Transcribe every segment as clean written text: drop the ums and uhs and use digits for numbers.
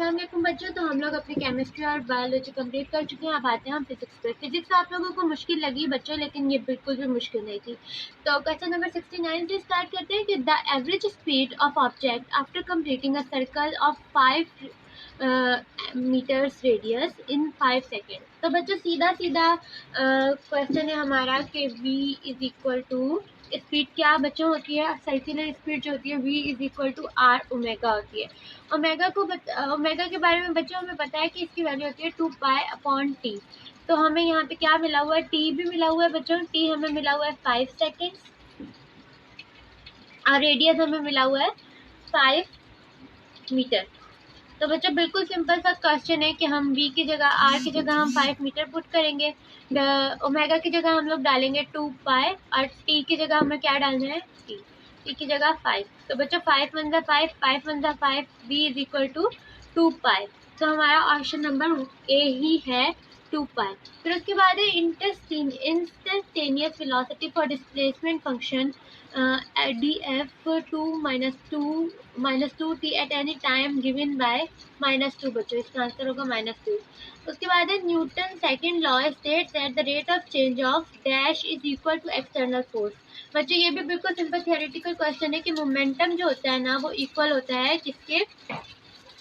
अस्सलाम वालेकुम बच्चों। तो हम लोग अपनी केमिस्ट्री और बायोलॉजी कंप्लीट कर चुके हैं। अब आते हैं हम फिजिक्स पे। फिजिक्स आप लोगों को मुश्किल लगी बच्चों, लेकिन ये बिल्कुल भी मुश्किल नहीं थी। तो क्वेश्चन नंबर 69 से स्टार्ट करते हैं कि the average speed of object after completing a circle of 5 metres radius in 5 second. तो बच्चों सीधा सीधा क्वेश्चन है हमारा कि v is equal to speed क्या बच्चों होती है, सर्कुलर स्पीड जो होती है v is equal to R omega होती है। ओमेगा के बारे में बच्चों हमें पता है कि इसकी वैल्यू होती है 2 पाई/t। तो हमें यहाँ पे क्या मिला हुआ है, t भी मिला हुआ है बच्चों। t हमें मिला हुआ है 5 सेकेंड्स और रेडियस हमें मिला हुआ है 5 मीटर। तो बच्चों बिल्कुल सिंपल सा क्वेश्चन है कि हम v की जगह r की जगह हम 5 मीटर पुट करेंगे, ओमेगा की जगह हम लोग डालेंगे 2 पाई और t की जगह हमें क्या डालना है, t की जगह 5। तो बच्चों 5 1 5, 5 1 5, v इज इक्वल टू 2 पाई। तो हमारा ऑप्शन नंबर ए ही है 2 पाई। फिर उसके बाद है instantaneous velocity for displacement function df2 -2t at any time given by -2। बच्चों इसका आंसर होगा -2। उसके बाद है Newton second law states that the rate of change of dash is equal to external force. बच्चों ये भी बिल्कुल सिंपल थियोरेटिकल क्वेश्चन है कि मोमेंटम जो होता है ना वो इक्वल होता है किसके,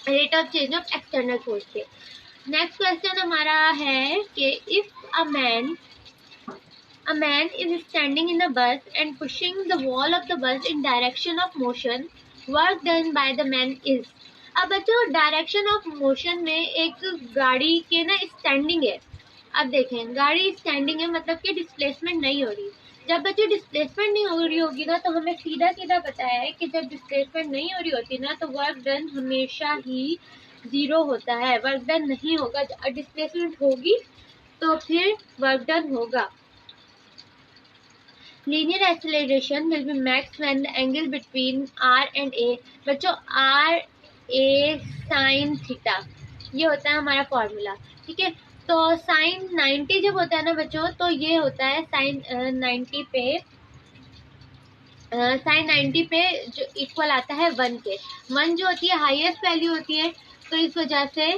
rate of change of external force के। नेक्स्ट क्वेश्चन हमारा है कि if a man is standing in a bus and pushing the wall of the bus in direction of motion, work done by the man is। अब बच्चों direction of motion में एक गाड़ी के ना स्टैंडिंग है। अब देखें गाड़ी स्टैंडिंग है मतलब कि डिस्प्लेसमेंट नहीं हो रही। जब बच्चों डिस्प्लेसमेंट नहीं हो रही होगी ना तो हमें सीधा सीधा पता है कि जब डिस्प्लेसमेंट नहीं हो रही होती ना तो वर्क डन हमेशा ही 0 होता है। वर्क डन नहीं होगा, डिस्प्लेसमेंट होगी तो फिर वर्क डन होगा। Linear acceleration will be max when the angle between r and a। बच्चों r a sin थीटा ये होता है हमारा फॉर्मूला, ठीक है। तो साइन 90 जब होता है ना बच्चों तो ये होता है साइन 90 पे जो इक्वल आता है 1 के। 1 जो होती है हाईएस्ट वैल्यू होती है, तो इस वजह से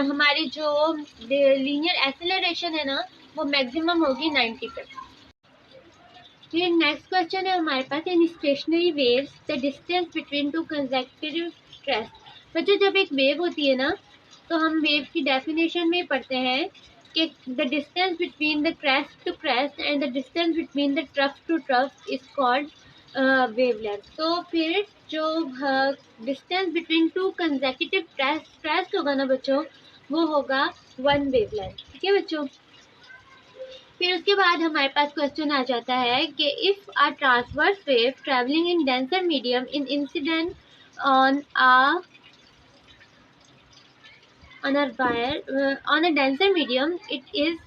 हमारी जो लीनियर एक्सेलरेशन है ना वो मैक्सिमम होगी 90 पे। फिर नेक्स्ट क्वेश्चन है हमारे पास, in stationary waves the distance between two consecutive crest. बच्चों जब एक वेव होती है ना तो हम वेव की डेफिनेशन में पढ़ते हैं कि the distance between the crest to crest and the distance between the trough to trough is called wavelength. तो फिर जो distance between two consecutive crest होगा ना बच्चों वो होगा 1 वेवलेंथ, ठीक है बच्चों। फिर उसके बाद हमारे पास क्वेश्चन आ जाता है कि if a transverse wave travelling in denser medium in incident on a denser medium it is.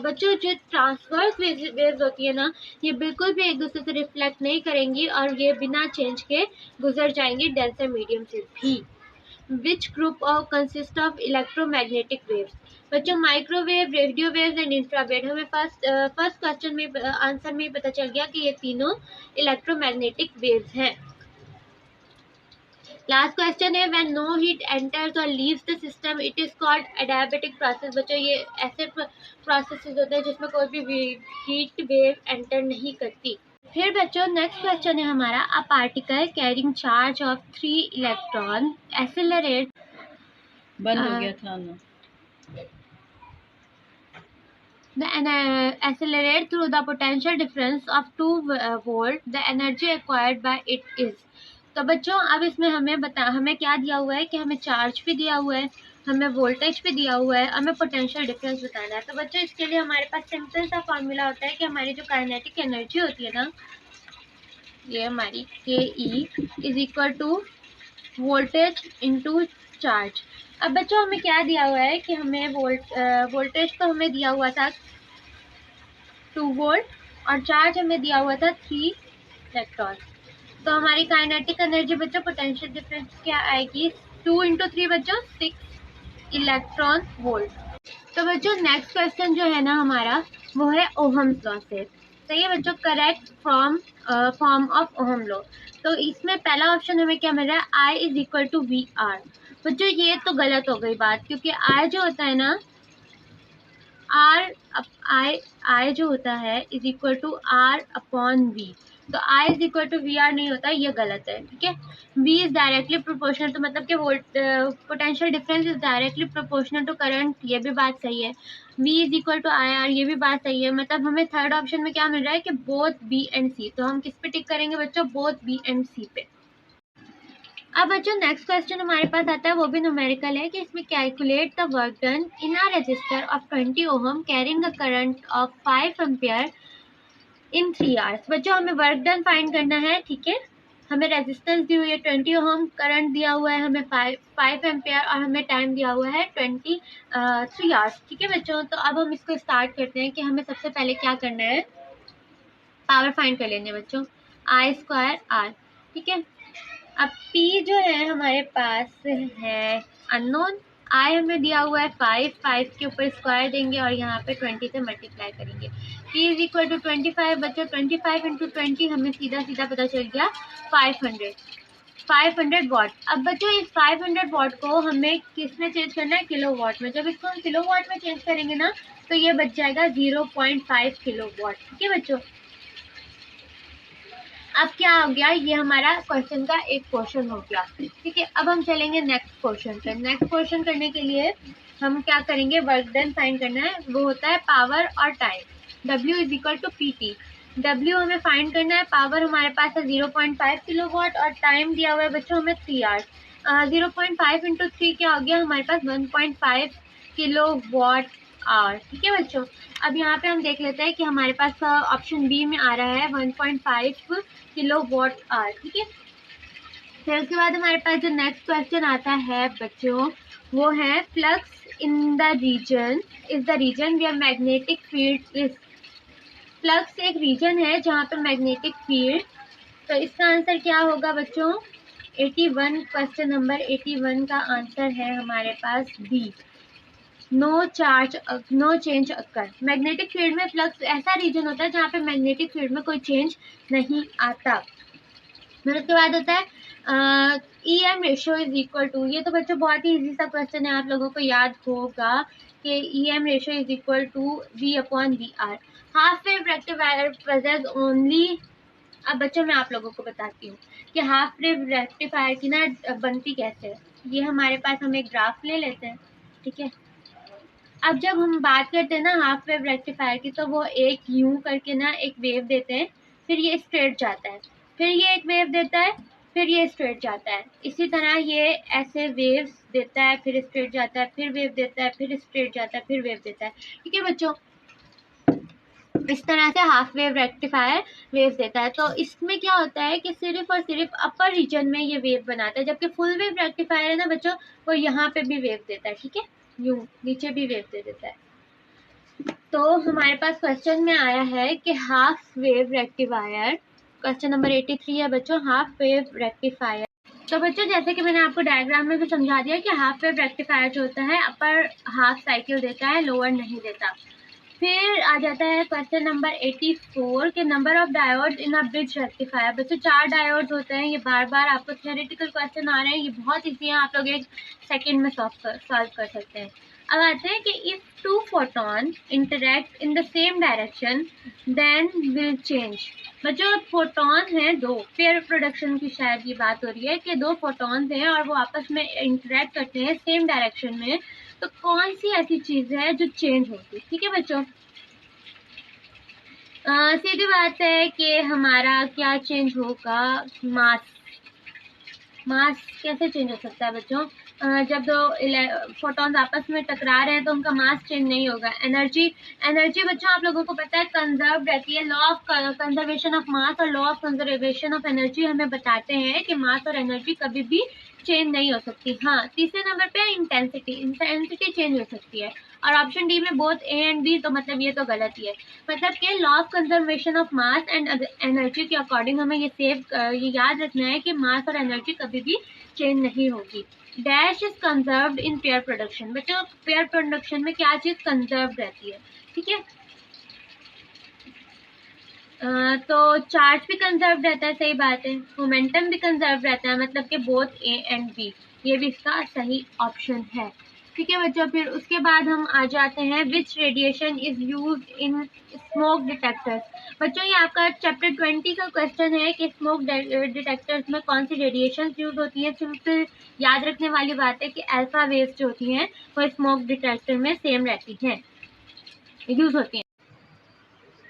बच्चों जो ट्रांसवर्स वेव्स होती है ना ये बिल्कुल भी एक दूसरे से रिफ्लेक्ट नहीं करेंगी और ये बिना चेंज के गुजर जाएंगी डेंसर मीडियम से भी। Which group consist of electromagnetic waves? बच्चों microwave, radio waves and infrared. हमें फर्स्ट क्वेश्चन में आंसर में पता चल गया कि ये तीनों इलेक्ट्रोमैग्नेटिक वेव्स हैं। लास्ट क्वेश्चन है व्हेन नो हीट एंटर्स और leaves the system it is called adiabatic process. बच्चों ये ऐसे प्रोसेसेस होते हैं जिसमें कोई भी हीट वेव एंटर नहीं करती। फिर बच्चों नेक्स्ट क्वेश्चन है हमारा, a particle carrying charge of 3 electron accelerate बंद हो गया था ना accelerate through the potential difference of 2 volt, the energy acquired by it is। तो बच्चों अब इसमें हमें क्या दिया हुआ है कि हमें चार्ज भी दिया हुआ है, हमें वोल्टेज भी दिया हुआ है, हमें पोटेंशियल डिफरेंस बताना है। तो बच्चों इसके लिए हमारे पास सिंपल सा फॉर्मूला होता है कि हमारी जो काइनेटिक एनर्जी होती है ना ये हमारी K E is equal to voltage into charge. अब बच्चों हमें क्या दिया हुआ है कि हमें वोल्टेज तो हमें दिया हुआ था 2 वोल्ट और चार्ज हमें दिया हुआ था 3 इलेक्ट्रॉन। तो हमारी काइनेटिक एनर्जी बच्चों पोटेंशियल डिफरेंस क्या आएगी, 2 इंटू 3 बच्चों 6 इलेक्ट्रॉन वोल्ट। तो बच्चों नेक्स्ट क्वेश्चन जो है ना हमारा वो है ओहम्स लॉ से। सही है बच्चों, correct form of ohm law. तो इसमें पहला ऑप्शन हमें क्या मिल रहा है, I is equal to V R. बच्चों ये तो गलत हो गई बात, क्योंकि आई जो होता है ना, आर आई जो होता है is equal to R upon V. तो I is equal to V R नहीं होता, ये गलत है, ठीक है। वी इज डायरेक्टली प्रोपोर्शनल, तो मतलब कि volt potential difference is directly proportional to current, ये भी बात सही है। V is equal to I R, ये भी बात सही है। मतलब हमें थर्ड ऑप्शन में क्या मिल रहा है कि बोथ बी एंड सी। तो हम किस पे टिक करेंगे बच्चों, बोथ बी एंड सी पे। अब बच्चों नेक्स्ट क्वेश्चन हमारे पास आता है, वो भी न्यूमेरिकल है, कि इसमें calculate the work done in a resistor of 20 ohm carrying a current of 5 ampere in 3 hours. बच्चों हमें वर्क डन फाइंड करना है, ठीक है। हमें रेजिस्टेंस दी हुई है 20 ओहम, करंट दिया हुआ है हमें 5 एम्पियर, और हमें टाइम दिया हुआ है 3 आवर्स, ठीक है बच्चों। तो अब हम इसको स्टार्ट करते हैं कि हमें सबसे पहले क्या करना है, पावर फाइंड कर लेंगे बच्चों, आई स्क्वायर आर, ठीक है। अब P जो है हमारे पास है अननोन, I हमें दिया हुआ है 5 के ऊपर स्क्वायर देंगे और यहाँ पे 20 से मल्टीप्लाई करेंगे। P इज इक्वल टू 25 बच्चों, 25 इंटू 20 हमें सीधा सीधा पता चल गया 500 वॉट। अब बच्चों इस 500 वॉट को हमें किस में चेंज करना है, किलो वॉट में। जब इसको हम किलो वॉट में चेंज करेंगे ना, तो ये बच जाएगा 0.5 किलो वॉट, ठीक है बच्चों। अब क्या हो गया, ये हमारा क्वेश्चन का एक क्वेश्चन हो गया, ठीक है। अब हम चलेंगे नेक्स्ट क्वेश्चन पे। नेक्स्ट क्वेश्चन करने के लिए हम क्या करेंगे, वर्क डन फाइंड करना है, वो होता है पावर और time. W is equal to PT। W हमें फाइंड करना है, पावर हमारे पास है 0.5 किलो वॉट और टाइम दिया हुआ है बच्चों हमें 3 आवर्स। 0.5 इंटू 3 क्या हो गया हमारे पास 1.5 किलो वॉट आवर, ठीक है बच्चों। अब यहाँ पे हम देख लेते हैं कि हमारे पास ऑप्शन बी में आ रहा है 1.5 किलो वॉट आवर, ठीक है। फिर उसके बाद हमारे पास जो नेक्स्ट क्वेश्चन आता है बच्चों, वो है flux in the region is the region where magnetic field is. Flux एक रीजन है जहाँ पे मैग्नेटिक फील्ड, तो इसका आंसर क्या होगा बच्चों, 81, क्वेश्चन नंबर 81 का आंसर है हमारे पास बी, नो चेंज अकर। मैग्नेटिक फील्ड में फ्लक्स ऐसा रीजन होता है जहाँ पे मैग्नेटिक फील्ड में कोई चेंज नहीं आता। फिर उसके बाद होता है EM ratio is equal to, ये तो बच्चों बहुत ही इजी सा क्वेश्चन है, आप लोगों को याद होगा कि EM ratio is equal to V upon VR। Half wave rectifier process only. अब बच्चों मैं आप लोगों को बताती हूँ कि हाफ वेव रेक्टिफायर की ना बनती कैसे है। ये हमारे पास हम एक ग्राफ ले लेते हैं, ठीक है। अब जब हम बात करते हैं ना हाफ वेव रेक्टिफायर की, तो वो एक यूं करके ना एक वेव देते हैं, फिर ये स्ट्रेट जाता है, फिर ये एक वेव देता है, फिर ये स्ट्रेट जाता है। इसी तरह ये ऐसे वेव्स देता है, फिर स्ट्रेट जाता है, फिर वेव देता है, फिर स्ट्रेट जाता है, फिर वेव देता है, ठीक है बच्चों। इस तरह से हाफ वेव रेक्टिफायर वेव देता है। तो इसमें क्या होता है कि सिर्फ और सिर्फ अपर रीजन में ये वेव बनाता है, जबकि फुल वेव रेक्टिफायर है ना बच्चों, वो यहाँ पे भी वेव देता है, ठीक है, यूं नीचे भी वेव दे देता है। तो हमारे पास क्वेश्चन में आया है कि half wave rectifier, question number 83 है बच्चों, हाफ वेव रेक्टिफायर। तो बच्चों जैसे कि मैंने आपको डायग्राम में भी समझा दिया कि हाफ वेव रेक्टिफायर जो होता है अपर हाफ साइकिल देता है, लोअर नहीं देता। फिर आ जाता है क्वेश्चन नंबर 84 के number of diodes in a bridge rectifier. बच्चों 4 डायोड्स होते हैं, ये बार बार आपको थ्योरेटिकल क्वेश्चन आ रहे हैं, ये बहुत इजी है, आप लोग एक सेकंड में सॉल्व कर सकते हैं। अब आते हैं कि if 2 photon interact in the same direction then will change. बच्चों फोटॉन है 2, पेयर प्रोडक्शन की शायद ये बात हो रही है कि 2 फोटॉन्स हैं और वो आपस में इंटरेक्ट करते हैं सेम डायरेक्शन में, तो कौन सी ऐसी चीज है जो चेंज होगी, ठीक है बच्चों। सीधी बात है कि हमारा क्या चेंज होगा, मास कैसे चेंज हो सकता है बच्चों, जब 2 फोटॉन्स आपस में टकरा रहे हैं तो उनका मास चेंज नहीं होगा। एनर्जी बच्चों आप लोगों को पता है कंजर्व रहती है, law of conservation of mass और law of conservation of energy हमें बताते हैं कि मास और एनर्जी कभी भी चेंज नहीं हो सकती। हाँ, तीसरे नंबर पे इंटेंसिटी चेंज हो सकती है, और ऑप्शन डी में बोथ ए एंड बी, तो मतलब ये तो गलत ही है। मतलब कि law of conservation of mass and energy के अकॉर्डिंग हमें ये याद रखना है कि मास और एनर्जी कभी भी चेंज नहीं होगी। Dash is conserved in pair production. बच्चों पेयर प्रोडक्शन में क्या चीज कंजर्व रहती है, ठीक है। तो चार्ज भी कंजर्व रहता है, सही बात है। मोमेंटम भी कंजर्व रहता है, मतलब कि बोथ ए एंड बी, ये भी इसका सही ऑप्शन है। ठीक है बच्चों, फिर उसके बाद हम आ जाते हैं which radiation is use in smoke detectors. बच्चों ये आपका चैप्टर 20 का क्वेश्चन है कि स्मोक डिटेक्टर्स में कौन सी रेडिएशन यूज होती है। सिंपल याद रखने वाली बात है कि अल्फा वेव्स जो होती हैं वो स्मोक डिटेक्टर में सेम रहती हैं, यूज होती हैं।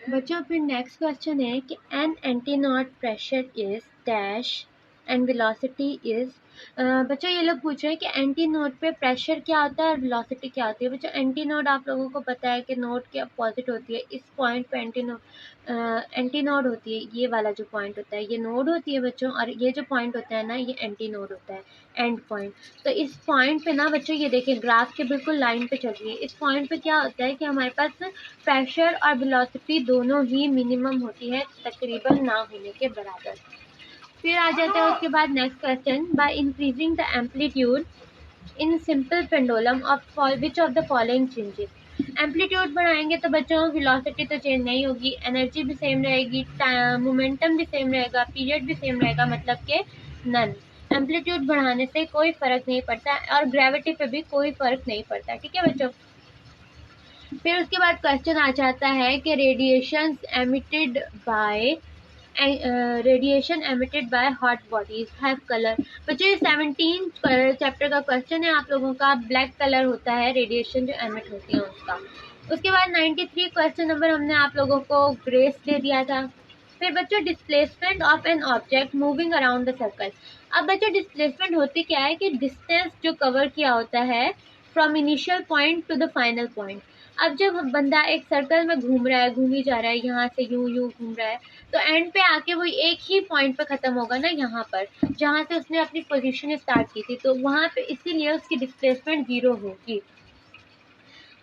बच्चों फिर नेक्स्ट क्वेश्चन है कि an anti not pressure is dash and velocity is. बच्चों ये लोग पूछ रहे हैं कि एंटी नोड पे प्रेशर क्या होता है और वेलोसिटी क्या होती है। बच्चों एंटी नोड आप लोगों को पता है कि नोड के अपोजिट होती है। इस पॉइंट पे एंटी नोड होती है, ये वाला जो पॉइंट होता है ये नोड होती है बच्चों, और ये जो पॉइंट होता है ना ये एंटी नोड होता है, एंड पॉइंट। तो इस पॉइंट पे ना बच्चों ये देखिए ग्राफ के बिल्कुल लाइन पे चल रही है। इस पॉइंट पे क्या होता है कि हमारे पास प्रेशर और वेलोसिटी दोनों ही मिनिमम होती है, तकरीबन ना होने के बराबर। फिर आ जाता है उसके बाद next question, by increasing the amplitude in simple pendulum of which of the following changes. Amplitude बढ़ाएंगे तो बच्चों वेलोसिटी तो चेंज नहीं होगी, एनर्जी भी सेम रहेगी, मोमेंटम भी सेम रहेगा, पीरियड भी सेम रहेगा, मतलब के नन। एम्पलीट्यूड बढ़ाने से कोई फर्क नहीं पड़ता और ग्रेविटी पे भी कोई फर्क नहीं पड़ता। ठीक है बच्चों, फिर उसके बाद क्वेश्चन आ जाता है कि radiation emitted by hot bodies have colour. बच्चों ये 17 चैप्टर का क्वेश्चन है आप लोगों का। ब्लैक कलर होता है रेडिएशन जो एमिट होती है उसका। उसके बाद 93 क्वेश्चन नंबर हमने आप लोगों को ग्रेस दे दिया था। फिर बच्चों displacement of an object moving around the circle. अब बच्चों डिस्प्लेसमेंट होती क्या है कि डिस्टेंस जो कवर किया होता है from initial point two the final point. अब जब बंदा एक सर्कल में घूम रहा है, घूमी जा रहा है, यहाँ से यूं यूं घूम रहा है, तो एंड पे आके वो एक ही पॉइंट पे खत्म होगा ना, यहाँ पर जहाँ से उसने अपनी पोजीशन स्टार्ट की थी, तो वहाँ पे इसीलिए उसकी डिस्प्लेसमेंट 0 होगी।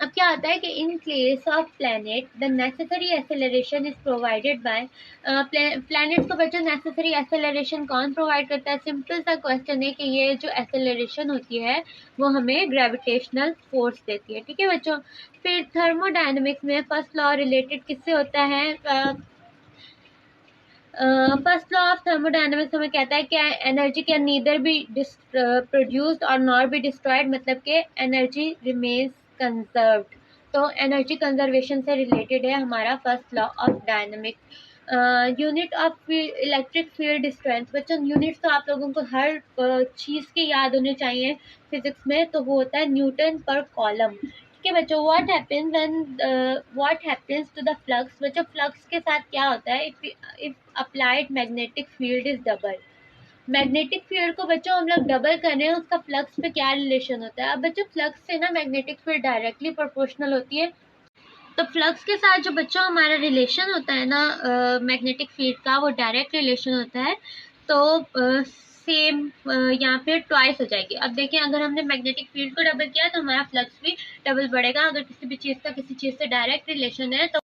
अब क्या होता है कि in case of planet the necessary acceleration is provided by planets को बच्चों नेसेसरी एक्सेलरेशन कौन प्रोवाइड करता है। सिंपल सा क्वेश्चन है कि ये जो एक्सेलरेशन होती है वो हमें ग्रेविटेशनल फोर्स देती है। ठीक है बच्चों, फिर थर्मोडायनेमिक्स में फर्स्ट लॉ रिलेटेड किससे होता है। फर्स्ट लॉ ऑफ थर्मोडायनेमिक्स हमें कहता है कि energy can neither be produced और नॉर बी डिस्ट्रॉयड, मतलब कि एनर्जी रिमेन्स कंजर्व्ड। तो एनर्जी कंजर्वेशन से रिलेटेड है हमारा first law of dynamics. Unit of electric field strength. बच्चों यूनिट्स तो आप लोगों को हर चीज़ के याद होने चाहिए फिजिक्स में, तो वो होता है न्यूटन पर कॉलम। ठीक है बच्चों, what happens to the flux. बच्चों फ्लक्स के साथ क्या होता है, if applied magnetic field is double. Magnetic field को बच्चों हम लोग डबल कर रहे हैं, उसका फ्लक्स पे क्या रिलेशन होता है। अब बच्चों फ्लक्स से ना मैग्नेटिक फील्ड डायरेक्टली प्रोपोर्शनल होती है, तो फ्लक्स के साथ जो बच्चों हमारा रिलेशन होता है ना मैग्नेटिक फील्ड का, वो डायरेक्ट रिलेशन होता है। तो सेम यहाँ पे ट्वाइस हो जाएगी। अब देखें अगर हमने मैग्नेटिक फील्ड को डबल किया तो हमारा फ्लक्स भी डबल बढ़ेगा। अगर किसी भी चीज़ का किसी चीज़ से डायरेक्ट रिलेशन है तो